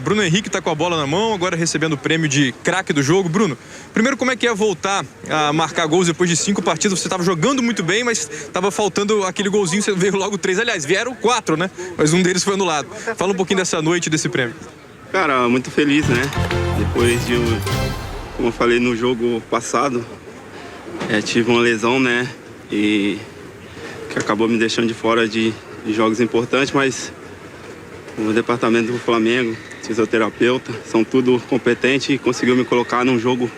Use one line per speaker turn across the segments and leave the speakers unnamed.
Bruno Henrique está com a bola na mão, agora recebendo o prêmio de craque do jogo. Bruno, primeiro, como é que é voltar a marcar gols depois de 5 partidas? Você estava jogando muito bem, mas estava faltando aquele golzinho, você veio logo 3. Aliás, vieram 4, né? Mas um deles foi anulado. Fala um pouquinho dessa noite, desse prêmio.
Cara, muito feliz, né? Depois de, como eu falei no jogo passado, tive uma lesão, né? E que acabou me deixando de fora de jogos importantes, mas o departamento do Flamengo, fisioterapeuta, são tudo competentes e conseguiu me colocar num jogo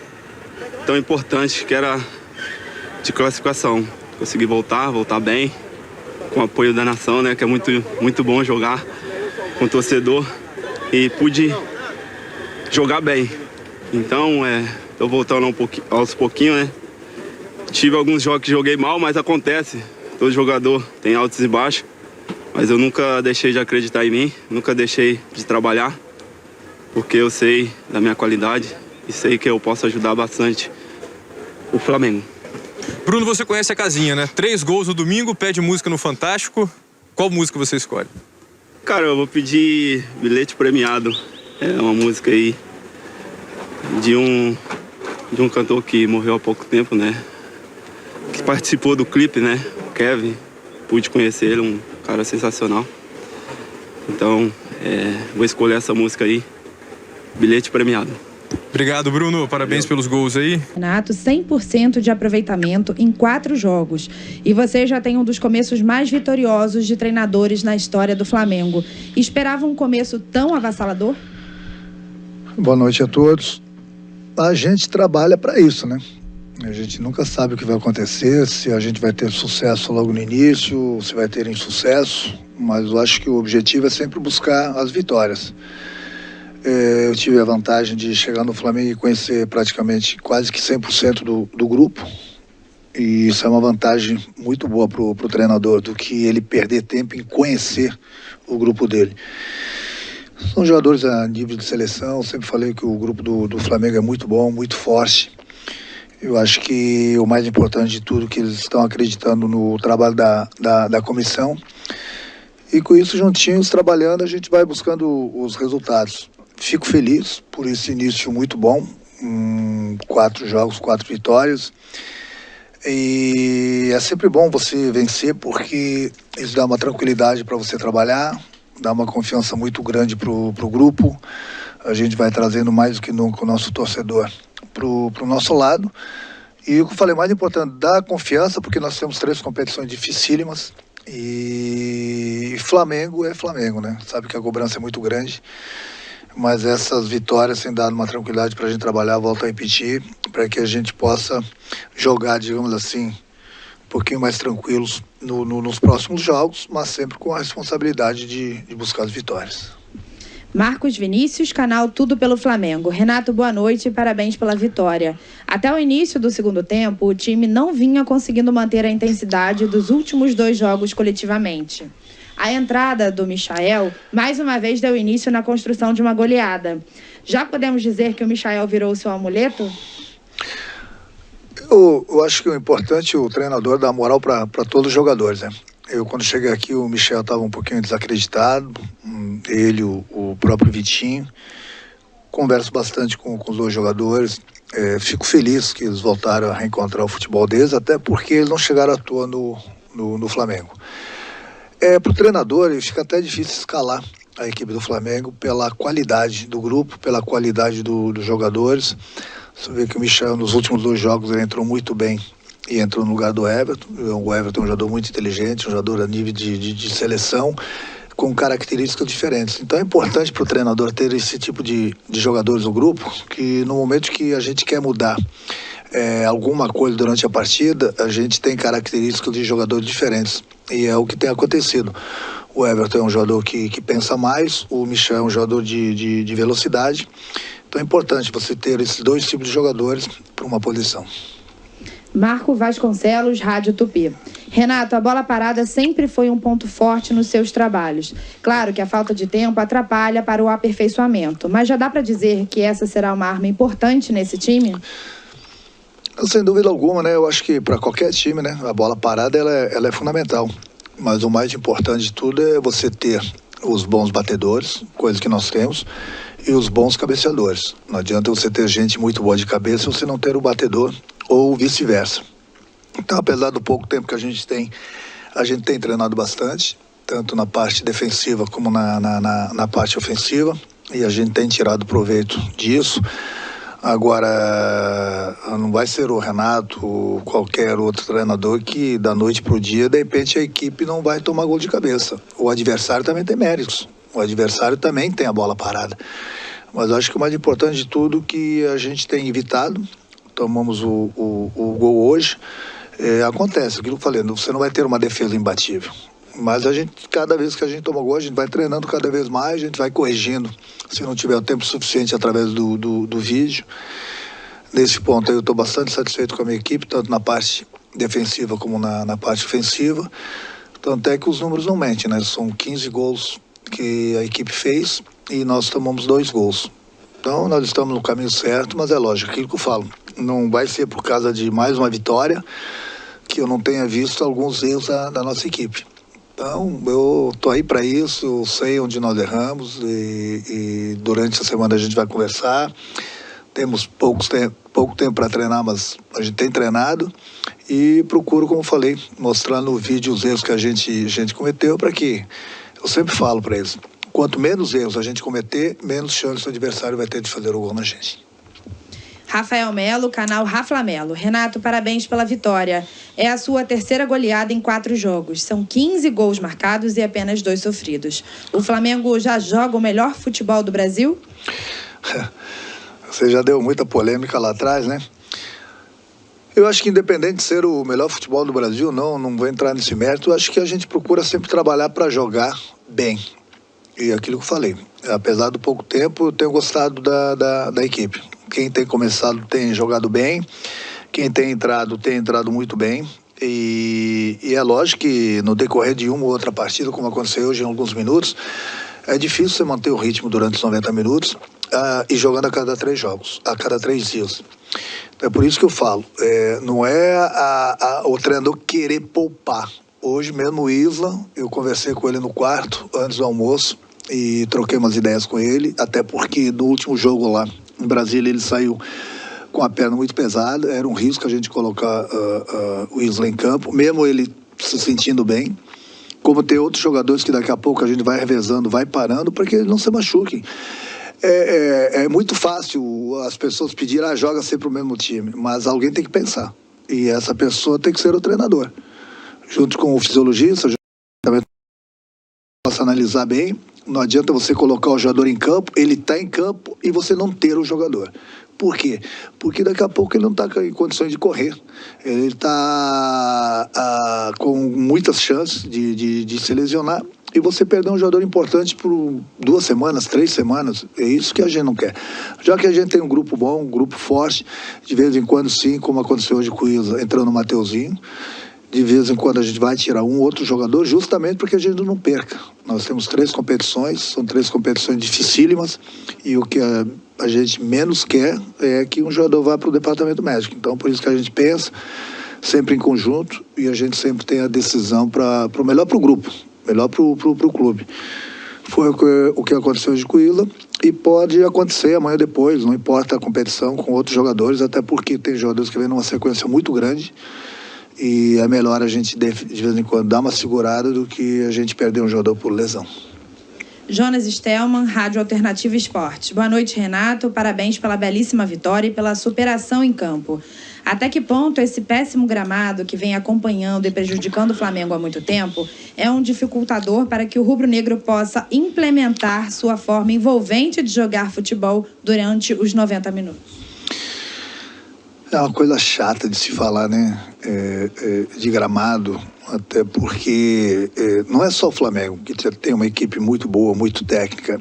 tão importante que era de classificação. Consegui voltar bem, com o apoio da nação, né? Que é muito bom jogar com o torcedor e pude jogar bem. Então, tô voltando aos pouquinhos, né? Tive alguns jogos que joguei mal, mas acontece. Todo jogador tem altos e baixos. Mas eu nunca deixei de acreditar em mim, nunca deixei de trabalhar, porque eu sei da minha qualidade e sei que eu posso ajudar bastante o Flamengo.
Bruno, você conhece a casinha, né? 3 gols no domingo, pede música no Fantástico. Qual música você escolhe?
Cara, eu vou pedir Bilhete Premiado. É uma música aí de um cantor que morreu há pouco tempo, né? Que participou do clipe, né? O Kevin. Pude conhecer ele, um cara sensacional. Então, vou escolher essa música aí, Bilhete Premiado.
Obrigado, Bruno. Parabéns pelos gols aí.
Renato, 100% de aproveitamento em 4 jogos. E você já tem um dos começos mais vitoriosos de treinadores na história do Flamengo. Esperava um começo tão avassalador?
Boa noite a todos. A gente trabalha para isso, né? A gente nunca sabe o que vai acontecer, se a gente vai ter sucesso logo no início, se vai ter insucesso, mas eu acho que o objetivo é sempre buscar as vitórias. Eu tive a vantagem de chegar no Flamengo e conhecer praticamente quase que 100% do grupo, e isso é uma vantagem muito boa para o treinador, do que ele perder tempo em conhecer o grupo dele. São jogadores a nível de seleção, sempre falei que o grupo do Flamengo é muito bom, muito forte. Eu acho que o mais importante de tudo é que eles estão acreditando no trabalho da comissão. E com isso, juntinhos, trabalhando, a gente vai buscando os resultados. Fico feliz por esse início muito bom. 4 jogos, 4 vitórias. E é sempre bom você vencer, porque isso dá uma tranquilidade para você trabalhar, dá uma confiança muito grande para o grupo. A gente vai trazendo mais do que nunca o nosso torcedor para o nosso lado. E o que eu falei, mais importante, dar confiança, porque nós temos 3 competições dificílimas. E Flamengo é Flamengo, né? Sabe que a cobrança é muito grande. Mas essas vitórias têm dado uma tranquilidade para a gente trabalhar, voltar a repetir, para que a gente possa jogar, digamos assim, um pouquinho mais tranquilos nos próximos jogos, mas sempre com a responsabilidade de buscar as vitórias.
Marcos Vinícius, canal Tudo pelo Flamengo. Renato, boa noite e parabéns pela vitória. Até o início do segundo tempo, o time não vinha conseguindo manter a intensidade dos últimos 2 jogos coletivamente. A entrada do Michael, mais uma vez, deu início na construção de uma goleada. Já podemos dizer que o Michael virou o seu amuleto?
Eu acho que o importante é o treinador dar moral para todos os jogadores, né? Quando cheguei aqui, o Michel estava um pouquinho desacreditado, ele, o próprio Vitinho. Converso bastante com os 2 jogadores. Fico feliz que eles voltaram a reencontrar o futebol deles, até porque eles não chegaram à toa no Flamengo. Para o treinador, fica até difícil escalar a equipe do Flamengo pela qualidade do grupo, pela qualidade dos jogadores. Você vê que o Michel, nos últimos 2 jogos, ele entrou muito bem e entrou no lugar do Everton. O Everton é um jogador muito inteligente, um jogador a nível de seleção, com características diferentes. Então é importante para o treinador ter esse tipo de jogadores no grupo, que no momento que a gente quer mudar alguma coisa durante a partida, a gente tem características de jogadores diferentes. E é o que tem acontecido. O Everton é um jogador que pensa mais, o Michel é um jogador de velocidade. Então é importante você ter esses 2 tipos de jogadores para uma posição.
Marco Vasconcelos, Rádio Tupi. Renato, a bola parada sempre foi um ponto forte nos seus trabalhos. Claro que a falta de tempo atrapalha para o aperfeiçoamento, mas já dá para dizer que essa será uma arma importante nesse time?
Sem dúvida alguma, né? Eu acho que para qualquer time, né, a bola parada ela é fundamental. Mas o mais importante de tudo é você ter os bons batedores, coisa que nós temos, e os bons cabeceadores. Não adianta você ter gente muito boa de cabeça se você não ter o batedor ou vice-versa. Então, apesar do pouco tempo que a gente tem treinado bastante, tanto na parte defensiva como na parte ofensiva, e a gente tem tirado proveito disso. Agora, não vai ser o Renato ou qualquer outro treinador que da noite para o dia, de repente a equipe não vai tomar gol de cabeça. O adversário também tem méritos, o adversário também tem a bola parada. Mas acho que o mais importante de tudo que a gente tem evitado, tomamos o gol hoje, acontece, aquilo que eu falei, você não vai ter uma defesa imbatível. Mas a gente, cada vez que a gente toma gol, a gente vai treinando cada vez mais, a gente vai corrigindo, se não tiver o tempo suficiente através do vídeo. Nesse ponto eu estou bastante satisfeito com a minha equipe, tanto na parte defensiva como na parte ofensiva. Tanto é que os números não mentem, né? São 15 gols que a equipe fez e nós tomamos 2 gols. Então nós estamos no caminho certo, mas é lógico, aquilo que eu falo, não vai ser por causa de mais uma vitória que eu não tenha visto alguns erros da nossa equipe. Então, eu tô aí para isso, eu sei onde nós erramos e durante a semana a gente vai conversar. Temos pouco tempo para treinar, mas a gente tem treinado e procuro, como falei, mostrar no vídeo os erros que a gente cometeu, para que, eu sempre falo para eles, quanto menos erros a gente cometer, menos chance o adversário vai ter de fazer o gol na gente.
Rafael Melo, canal Rafa Melo. Renato, parabéns pela vitória. É a sua terceira goleada em 4 jogos. São 15 gols marcados e apenas 2 sofridos. O Flamengo já joga o melhor futebol do Brasil?
Você já deu muita polêmica lá atrás, né? Eu acho que independente de ser o melhor futebol do Brasil, não vou entrar nesse mérito. Eu acho que a gente procura sempre trabalhar para jogar bem. E aquilo que eu falei, apesar do pouco tempo, eu tenho gostado da equipe. Quem tem começado tem jogado bem, quem tem entrado muito bem. E é lógico que no decorrer de uma ou outra partida, como aconteceu hoje em alguns minutos, é difícil você manter o ritmo durante os 90 minutos e jogando a cada 3 jogos, a cada 3 dias. É por isso que eu falo, não é o treinador querer poupar. Hoje mesmo o Isla, eu conversei com ele no quarto, antes do almoço, e troquei umas ideias com ele, até porque no último jogo lá em Brasília ele saiu com a perna muito pesada, era um risco a gente colocar o Isla em campo, mesmo ele se sentindo bem, como tem outros jogadores que daqui a pouco a gente vai revezando, vai parando, para que eles não se machuquem. É muito fácil as pessoas pedirem, joga sempre o mesmo time, mas alguém tem que pensar, e essa pessoa tem que ser o treinador, junto com o fisiologista, também possa analisar bem. Não adianta você colocar o jogador em campo, ele está em campo e você não ter o jogador. Por quê? Porque daqui a pouco ele não está em condições de correr. Ele está com muitas chances de se lesionar e você perder um jogador importante por 2 semanas, 3 semanas. É isso que a gente não quer. Já que a gente tem um grupo bom, um grupo forte, de vez em quando sim, como aconteceu hoje com o Isa, entrando o Mateuzinho, de vez em quando a gente vai tirar um outro jogador, justamente porque a gente não perca. Nós temos 3 competições, são 3 competições dificílimas, e o que a gente menos quer é que um jogador vá para o departamento médico. Então, por isso que a gente pensa sempre em conjunto, e a gente sempre tem a decisão para o melhor para o grupo, melhor para o clube. Foi o que aconteceu hoje com o Isla, e pode acontecer amanhã depois, não importa a competição, com outros jogadores, até porque tem jogadores que vêm numa sequência muito grande, e é melhor a gente de vez em quando dar uma segurada do que a gente perder um jogador por lesão.
Jonas Stelman, Rádio Alternativa Esportes. Boa noite, Renato. Parabéns pela belíssima vitória e pela superação em campo. Até que ponto esse péssimo gramado que vem acompanhando e prejudicando o Flamengo há muito tempo é um dificultador para que o rubro-negro possa implementar sua forma envolvente de jogar futebol durante os 90 minutos?
É uma coisa chata de se falar, né? De gramado, até porque não é só o Flamengo, que tem uma equipe muito boa, muito técnica.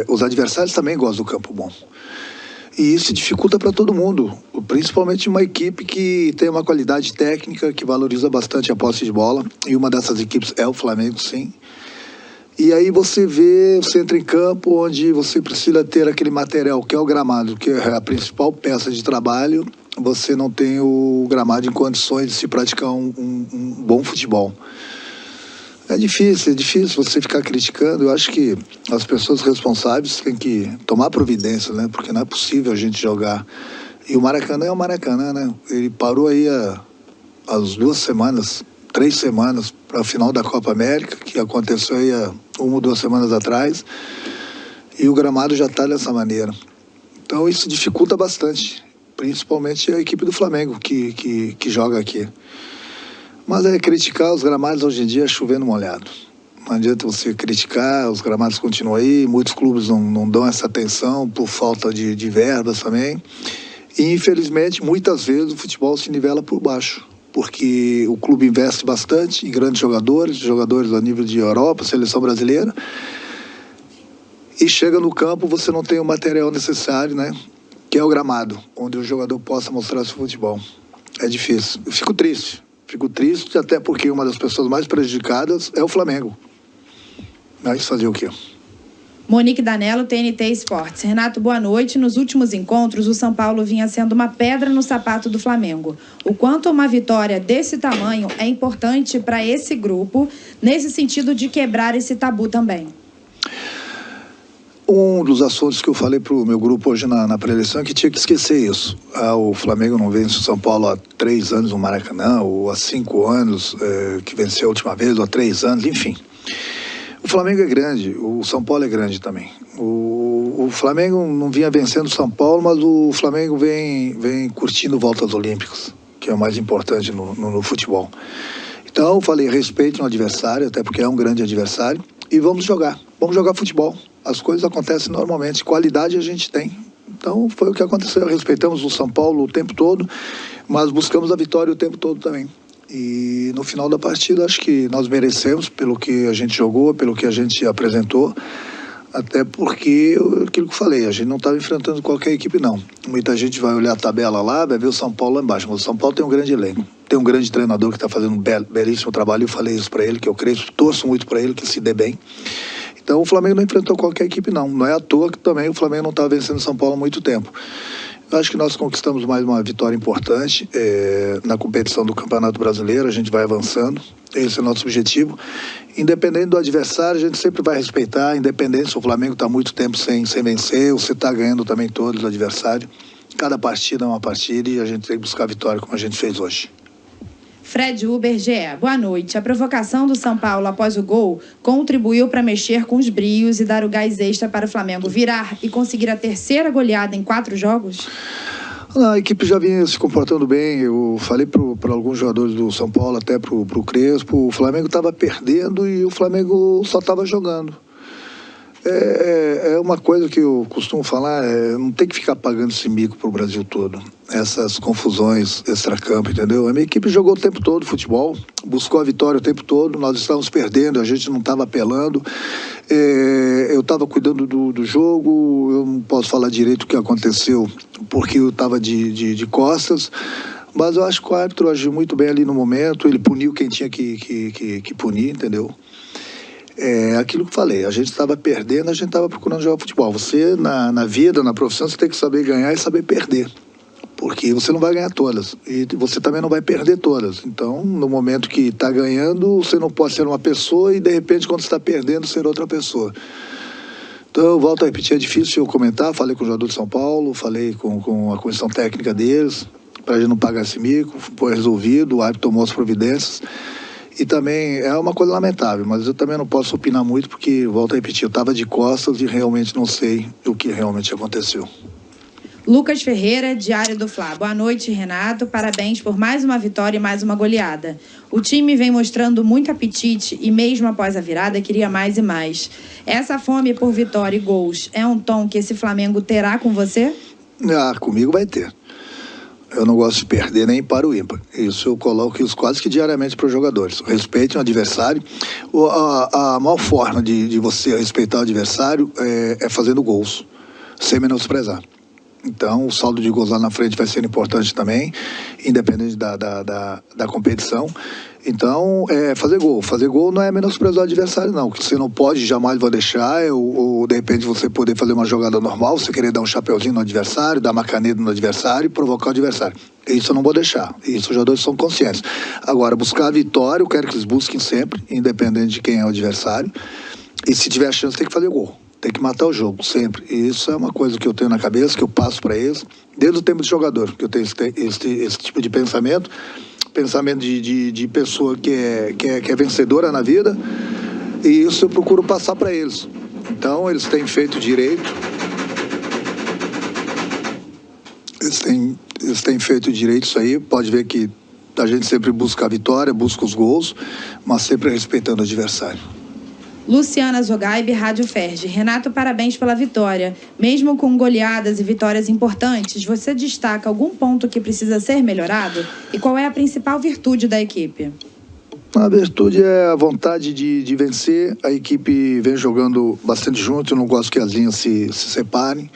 Os adversários também gostam do campo bom. E isso dificulta para todo mundo, principalmente uma equipe que tem uma qualidade técnica, que valoriza bastante a posse de bola. E uma dessas equipes é o Flamengo, sim. E aí você entra em campo onde você precisa ter aquele material, que é o gramado, que é a principal peça de trabalho. Você não tem o gramado em condições de se praticar um bom futebol. É difícil você ficar criticando. Eu acho que as pessoas responsáveis têm que tomar providência, né? Porque não é possível a gente jogar. E o Maracanã é o Maracanã, né? Ele parou aí as 2 semanas, 3 semanas para a final da Copa América, que aconteceu aí há 1 ou 2 semanas atrás. E o gramado já está dessa maneira. Então isso dificulta bastante, principalmente a equipe do Flamengo que joga aqui. Mas criticar os gramados hoje em dia é chovendo molhado. Não adianta você criticar, os gramados continuam aí, muitos clubes não dão essa atenção por falta de verbas também. E infelizmente, muitas vezes o futebol se nivela por baixo, porque o clube investe bastante em grandes jogadores a nível de Europa, seleção brasileira, e chega no campo, você não tem o material necessário, né? Que é o gramado, onde o jogador possa mostrar seu futebol. É difícil. Eu fico triste até porque uma das pessoas mais prejudicadas é o Flamengo. Mas fazer o quê?
Monique Danello, TNT Esportes. Renato, boa noite. Nos últimos encontros, o São Paulo vinha sendo uma pedra no sapato do Flamengo. O quanto uma vitória desse tamanho é importante para esse grupo, nesse sentido de quebrar esse tabu também?
Um dos assuntos que eu falei para o meu grupo hoje na pré-eleição é que tinha que esquecer isso. O Flamengo não vence o São Paulo há 3 anos no Maracanã, ou há 5 anos que venceu a última vez, ou há 3 anos, enfim. O Flamengo é grande, o São Paulo é grande também. O Flamengo não vinha vencendo o São Paulo, mas o Flamengo vem curtindo voltas olímpicas, que é o mais importante no futebol. Então eu falei, respeite o adversário, até porque é um grande adversário, e vamos jogar futebol. As coisas acontecem normalmente, qualidade a gente tem. Então foi o que aconteceu, respeitamos o São Paulo o tempo todo, mas buscamos a vitória o tempo todo também. E no final da partida acho que nós merecemos pelo que a gente jogou, pelo que a gente apresentou, até porque, aquilo que eu falei, a gente não estava enfrentando qualquer equipe não. Muita gente vai olhar a tabela lá, vai ver o São Paulo lá embaixo, mas o São Paulo tem um grande elenco, tem um grande treinador que está fazendo um belíssimo trabalho, eu falei isso para ele, que eu creio, torço muito para ele, que se dê bem. Então o Flamengo não enfrentou qualquer equipe não, não é à toa que também o Flamengo não estava vencendo o São Paulo há muito tempo. Eu acho que nós conquistamos mais uma vitória importante na competição do Campeonato Brasileiro, a gente vai avançando, esse é o nosso objetivo. Independente do adversário, a gente sempre vai respeitar, independente se o Flamengo está muito tempo sem vencer, ou se está ganhando também todos os adversários. Cada partida é uma partida e a gente tem que buscar a vitória como a gente fez hoje.
Fred Uber, GE. Boa noite. A provocação do São Paulo após o gol contribuiu para mexer com os brios e dar o gás extra para o Flamengo virar e conseguir a 3ª goleada em 4 jogos?
A equipe já vinha se comportando bem. Eu falei para alguns jogadores do São Paulo, até para o Crespo, o Flamengo estava perdendo e o Flamengo só estava jogando. É uma coisa que eu costumo falar, não tem que ficar pagando esse mico pro Brasil todo, essas confusões extracampo, entendeu? A minha equipe jogou o tempo todo futebol, buscou a vitória o tempo todo, nós estávamos perdendo, a gente não estava apelando, eu estava cuidando do jogo, eu não posso falar direito o que aconteceu, porque eu estava de costas, mas eu acho que o árbitro agiu muito bem ali no momento, ele puniu quem tinha que punir, entendeu? Aquilo que eu falei, a gente estava perdendo, a gente estava procurando jogar futebol. Você, na vida, na profissão, você tem que saber ganhar e saber perder. Porque você não vai ganhar todas. E você também não vai perder todas. Então, no momento que está ganhando, você não pode ser uma pessoa e, de repente, quando você está perdendo, ser outra pessoa. Então, eu volto a repetir, é difícil eu comentar. Falei com o jogador de São Paulo, falei com a comissão técnica deles, para a gente não pagar esse mico. Foi resolvido, o árbitro tomou as providências. E também é uma coisa lamentável, mas eu também não posso opinar muito porque, volto a repetir, eu estava de costas e realmente não sei o que realmente aconteceu.
Lucas Ferreira, Diário do Fla. Boa noite, Renato. Parabéns por mais uma vitória e mais uma goleada. O time vem mostrando muito apetite e mesmo após a virada queria mais e mais. Essa fome por vitória e gols é um tom que esse Flamengo terá com você?
Comigo vai ter. Eu não gosto de perder nem para o ímpar. Isso eu coloco isso quase que diariamente para os jogadores. Respeitem o adversário. A maior forma de você respeitar o adversário é fazendo gols, sem menosprezar. Então, o saldo de gols lá na frente vai ser importante também, independente da competição. Então, fazer gol. Fazer gol não é menosprezar o adversário, não. O que você não pode, jamais vai deixar, ou de repente você poder fazer uma jogada normal, você querer dar um chapeuzinho no adversário, dar uma caneta no adversário e provocar o adversário. Isso eu não vou deixar. Isso os jogadores são conscientes. Agora, buscar a vitória, eu quero que eles busquem sempre, independente de quem é o adversário. E se tiver a chance, tem que fazer gol. Tem que matar o jogo, sempre. E isso é uma coisa que eu tenho na cabeça, que eu passo para eles, desde o tempo de jogador, que eu tenho esse tipo de pensamento de pessoa que é vencedora na vida, e isso eu procuro passar para eles. Então, eles têm feito direito. Eles têm feito direito isso aí. Pode ver que a gente sempre busca a vitória, busca os gols, mas sempre respeitando o adversário.
Luciana Zogaib, Rádio Ferge. Renato, parabéns pela vitória. Mesmo com goleadas e vitórias importantes, você destaca algum ponto que precisa ser melhorado? E qual é a principal virtude da equipe?
A virtude é a vontade de vencer. A equipe vem jogando bastante junto, eu não gosto que as linhas se separem.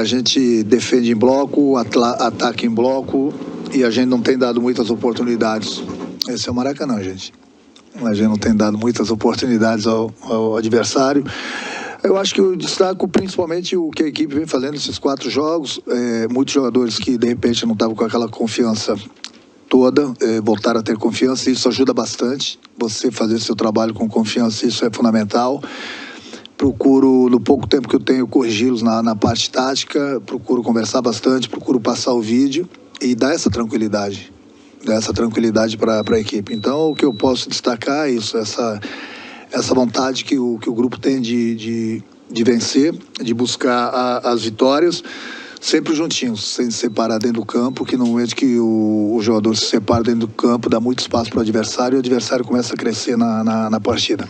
A gente defende em bloco, ataca em bloco, e a gente não tem dado muitas oportunidades. Esse é o Maracanã, gente. A gente não tem dado muitas oportunidades ao adversário. Eu acho que eu destaco principalmente o que a equipe vem fazendo nesses 4 jogos. Muitos jogadores que de repente não estavam com aquela confiança toda, voltaram a ter confiança, e isso ajuda bastante. Você fazer seu trabalho com confiança, isso é fundamental. Procuro, no pouco tempo que eu tenho, corrigi-los na parte tática, procuro conversar bastante, procuro passar o vídeo e dar essa tranquilidade. Para a equipe. Então, o que eu posso destacar é isso, essa vontade que o grupo tem de vencer, de buscar as vitórias, sempre juntinhos, sem se separar dentro do campo, que no momento que o jogador se separa dentro do campo, dá muito espaço para o adversário, e o adversário começa a crescer na partida.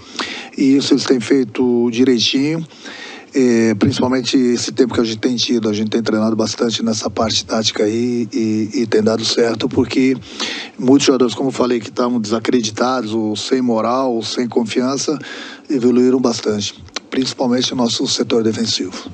E isso eles têm feito direitinho. Principalmente esse tempo que a gente tem treinado bastante nessa parte tática aí, e tem dado certo, porque muitos jogadores, como eu falei, que estavam desacreditados, ou sem moral, ou sem confiança, evoluíram bastante, principalmente no nosso setor defensivo.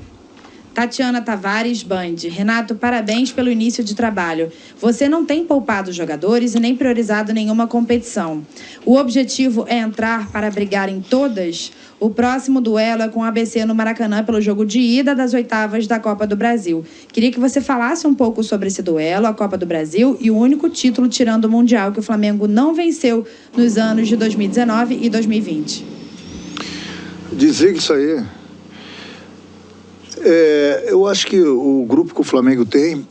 Tatiana Tavares, Band. Renato, parabéns pelo início de trabalho. Você não tem poupado os jogadores e nem priorizado nenhuma competição. O objetivo é entrar para brigar em todas? O próximo duelo é com o ABC no Maracanã pelo jogo de ida das 8ª da Copa do Brasil. Queria que você falasse um pouco sobre esse duelo, a Copa do Brasil, e o único título tirando o Mundial que o Flamengo não venceu nos anos de 2019 e 2020.
Dizer que isso aí... eu acho que o grupo que o Flamengo tem,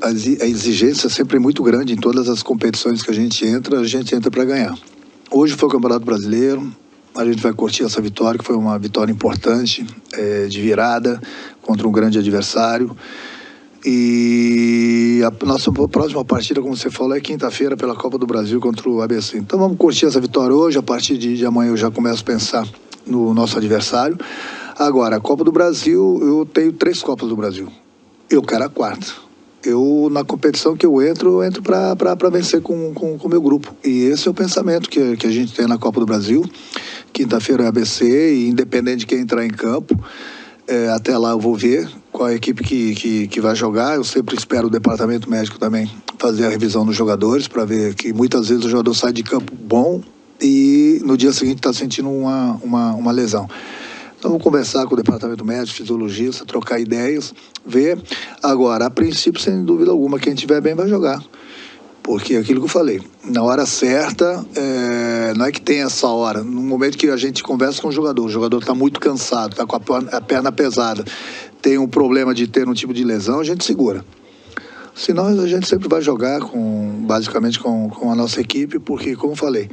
a exigência sempre é muito grande em todas as competições que a gente entra para ganhar. Hoje foi o Campeonato Brasileiro, a gente vai curtir essa vitória, que foi uma vitória importante, de virada, contra um grande adversário. E a nossa próxima partida, como você falou, é quinta-feira pela Copa do Brasil contra o ABC. Então vamos curtir essa vitória hoje, a partir de amanhã eu já começo a pensar no nosso adversário. Agora, a Copa do Brasil, eu tenho 3 Copas do Brasil. Eu quero a 4ª. Na competição que eu entro para vencer com o meu grupo. E esse é o pensamento que a gente tem na Copa do Brasil. Quinta-feira é ABC, e independente de quem entrar em campo, até lá eu vou ver qual é a equipe que vai jogar. Eu sempre espero o departamento médico também fazer a revisão dos jogadores, para ver que muitas vezes o jogador sai de campo bom e no dia seguinte está sentindo uma lesão. Então, vamos conversar com o departamento médico, fisiologista, trocar ideias, ver. Agora, a princípio, sem dúvida alguma, quem estiver bem vai jogar. Porque é aquilo que eu falei, na hora certa, não é que tem essa hora. No momento que a gente conversa com o jogador está muito cansado, está com a perna pesada, tem um problema de ter um tipo de lesão, a gente segura. Senão, a gente sempre vai jogar basicamente com a nossa equipe, porque, como eu falei,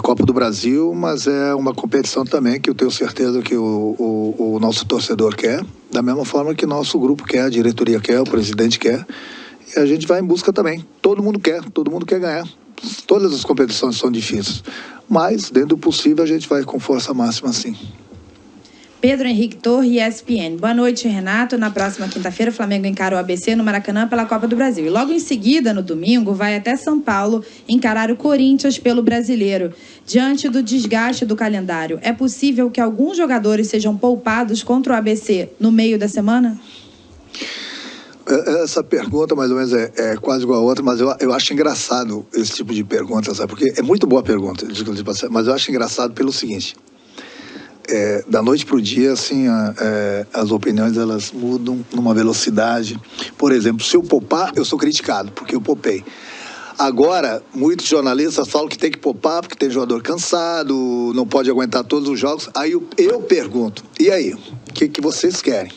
Copa do Brasil, mas é uma competição também que eu tenho certeza que o nosso torcedor quer, da mesma forma que nosso grupo quer, a diretoria quer, o presidente quer, e a gente vai em busca também. Todo mundo quer ganhar. Todas as competições são difíceis, mas dentro do possível a gente vai com força máxima, sim.
Pedro Henrique Torre, ESPN. Boa noite, Renato. Na próxima quinta-feira, o Flamengo encara o ABC no Maracanã pela Copa do Brasil. E logo em seguida, no domingo, vai até São Paulo encarar o Corinthians pelo Brasileiro. Diante do desgaste do calendário, é possível que alguns jogadores sejam poupados contra o ABC no meio da semana?
Essa pergunta, mais ou menos, é quase igual a outra, mas eu acho engraçado esse tipo de pergunta, sabe? Porque é muito boa a pergunta, mas eu acho engraçado pelo seguinte. Da noite para o dia, assim, as opiniões, elas mudam numa velocidade. Por exemplo, se eu poupar, eu sou criticado, porque eu poupei. Agora, muitos jornalistas falam que tem que poupar porque tem jogador cansado, não pode aguentar todos os jogos. Aí eu pergunto, e aí, o que vocês querem?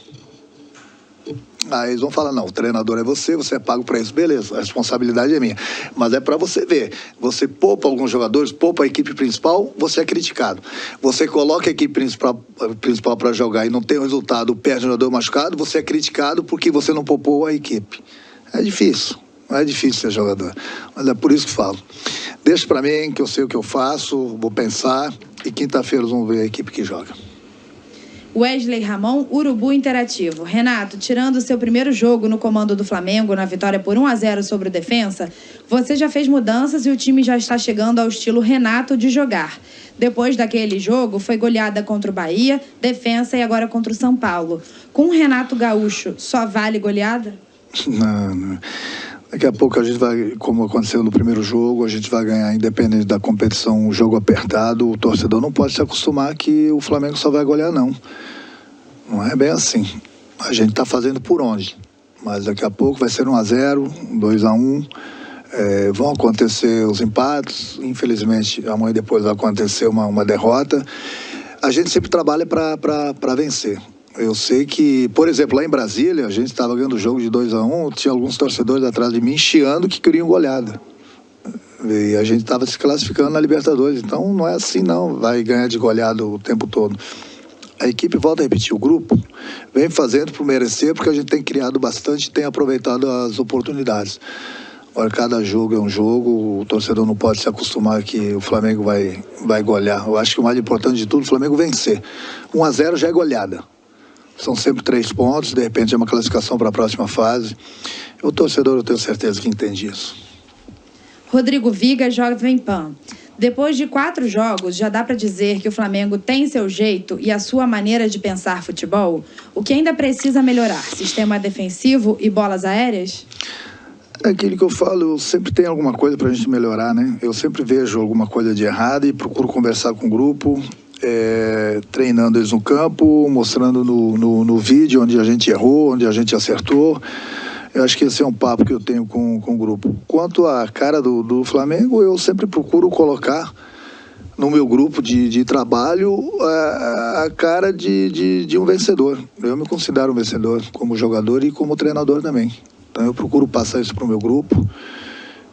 Aí eles vão falar, não, o treinador é você é pago para isso. Beleza, a responsabilidade é minha. Mas é para você ver, você poupa alguns jogadores, poupa a equipe principal, você é criticado. Você coloca a equipe principal para jogar e não tem o resultado, perde o jogador machucado, você é criticado porque você não poupou a equipe. É difícil. Não é difícil ser jogador, mas é por isso que falo. Deixa para mim, que eu sei o que eu faço, vou pensar, e quinta-feira vamos ver a equipe que joga.
Wesley Ramon, Urubu Interativo. Renato, tirando o seu primeiro jogo no comando do Flamengo, na vitória por 1-0 sobre o Defensa, você já fez mudanças e o time já está chegando ao estilo Renato de jogar. Depois daquele jogo, foi goleada contra o Bahia, Defensa e agora contra o São Paulo. Com o Renato Gaúcho, só vale goleada?
Não. Daqui a pouco a gente vai, como aconteceu no primeiro jogo, a gente vai ganhar, independente da competição, um jogo apertado. O torcedor não pode se acostumar que o Flamengo só vai golear, não. Não é bem assim. A gente está fazendo por onde. Mas daqui a pouco vai ser 1-0, 2-1. Vão acontecer os empates. Infelizmente, amanhã depois vai acontecer uma derrota. A gente sempre trabalha para vencer. Eu sei que, por exemplo, lá em Brasília, a gente estava ganhando o jogo de 2-1, tinha alguns torcedores atrás de mim chiando que queriam goleada. E a gente estava se classificando na Libertadores. Então não é assim não, vai ganhar de goleada o tempo todo. A equipe, volta a repetir, o grupo vem fazendo por merecer, porque a gente tem criado bastante, tem aproveitado as oportunidades. Agora, cada jogo é um jogo, o torcedor não pode se acostumar que o Flamengo vai golear. Eu acho que o mais importante de tudo, o Flamengo vencer. 1-0 já é goleada. São sempre 3 pontos, de repente é uma classificação para a próxima fase. O torcedor, eu tenho certeza que entende isso.
Rodrigo Viga, Jovem Pan. Depois de 4 jogos, já dá para dizer que o Flamengo tem seu jeito e a sua maneira de pensar futebol? O que ainda precisa melhorar? Sistema defensivo e bolas aéreas?
É aquilo que eu falo, eu sempre tenho alguma coisa para a gente melhorar, né? Eu sempre vejo alguma coisa de errado e procuro conversar com o grupo. Treinando eles no campo, mostrando no vídeo onde a gente errou, onde a gente acertou. Eu acho que esse é um papo que eu tenho com o grupo. Quanto à cara do Flamengo, eu sempre procuro colocar no meu grupo de trabalho a cara de um vencedor. Eu me considero um vencedor como jogador e como treinador também. Então eu procuro passar isso para o meu grupo.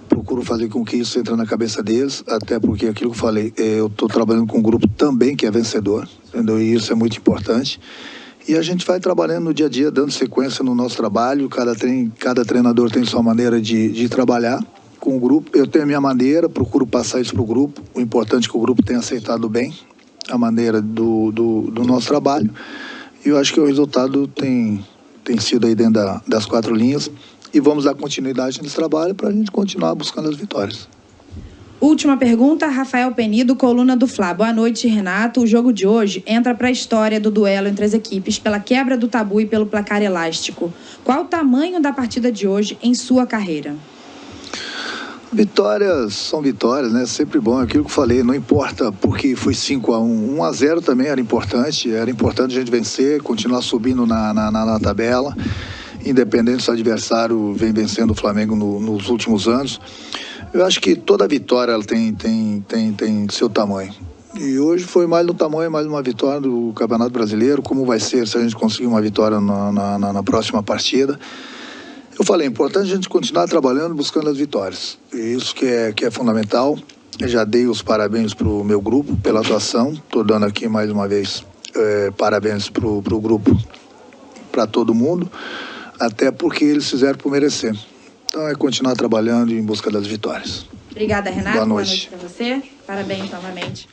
Procuro fazer com que isso entre na cabeça deles, até porque aquilo que eu falei, eu estou trabalhando com um grupo também que é vencedor, entendeu? E isso é muito importante. E a gente vai trabalhando no dia a dia, dando sequência no nosso trabalho, cada treinador tem sua maneira de trabalhar com o grupo. Eu tenho a minha maneira, procuro passar isso para o grupo. O importante é que o grupo tenha aceitado bem a maneira do nosso trabalho. E eu acho que o resultado tem sido aí dentro das 4 linhas. E vamos dar continuidade nesse trabalho para a gente continuar buscando as vitórias.
Última pergunta, Rafael Penido, coluna do Fla. Boa noite, Renato. O jogo de hoje entra para a história do duelo entre as equipes pela quebra do tabu e pelo placar elástico. Qual o tamanho da partida de hoje em sua carreira?
Vitórias são vitórias, né? Sempre bom, aquilo que eu falei, não importa porque foi 5-1. 1-0 também era importante a gente vencer, continuar subindo na tabela. Independente se o adversário vem vencendo o Flamengo nos últimos anos. Eu acho que toda vitória ela tem seu tamanho. E hoje foi mais no tamanho, mais uma vitória do Campeonato Brasileiro. Como vai ser se a gente conseguir uma vitória na próxima partida? Eu falei, é importante a gente continuar trabalhando, buscando as vitórias. E isso que é fundamental. Eu já dei os parabéns para o meu grupo pela atuação. Estou dando aqui mais uma vez parabéns para o grupo, para todo mundo. Até porque eles fizeram por merecer. Então é continuar trabalhando em busca das vitórias.
Obrigada, Renato.
Boa noite
para você. Parabéns novamente.